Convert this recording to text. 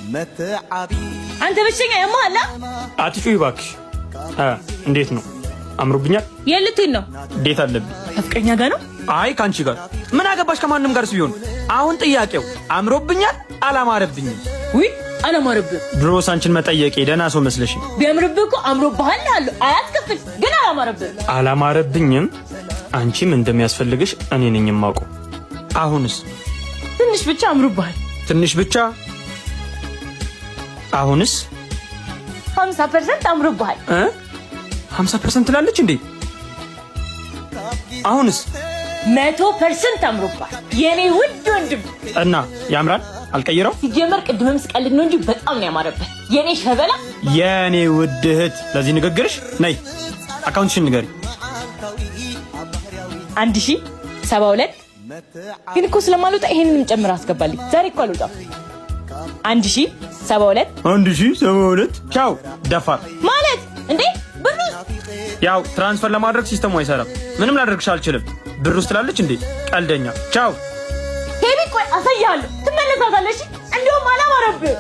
አንተ በሽተኛ ያማላ አትጩይ እባክሽ። እንዴት ነው አምሮብኛል? የልትኝ ነው እንዴት አለብኝ? ፍቅረኛ ጋር ነው? አይ ካንቺ ጋር ምን አገባሽ? ከማንም ጋርስ ቢሆን አሁን ጥያቄው አምሮብኛል አላማረብኝም? ውይ አላማረብኝ። ድሮስ አንቺን መጠየቄ ደህና ሰው መስለሽ? ቢያምርብህ እኮ አምሮብሃል አለ አያስከፍል። ግን አላማረብኝ። አላማረብኝም። አንቺም እንደሚያስፈልግሽ እኔ ነኝ የማውቀው። አሁንስ ትንሽ ብቻ አምሮብሃል። ትንሽ ብቻ? አሁንስ 50% አምሮብሃል። 50% ትላለች እንዴ? አሁንስ 100% አምሮብሃል የኔ ውድ ወንድም። እና ያምራል አልቀይረው። ሲጀመር ቅድምም ስቀልድ ነው እንጂ በጣም ነው ያማረብህ የኔ ሸበላ፣ የኔ ውድ እህት። ለዚህ ንግግርሽ ነይ አካውንትሽን ንገሪ። 1072 ግን እኮ ስለማልወጣ ይሄንንም ጨምር አስገባልኝ። ዛሬ እኮ አልወጣም። 1072 ቻው። ደፋር ማለት እንዴ? ብሩ ያው ትራንስፈር ለማድረግ ሲስተሙ አይሰራም። ምንም ላደርግሽ አልችልም። ብሩ ስላለች እንዴ? ቀልደኛ። ቻው ሄቢ። ቆይ አሳያለሁ፣ ትመለሳታለሽ። እንደውም አላማረብህ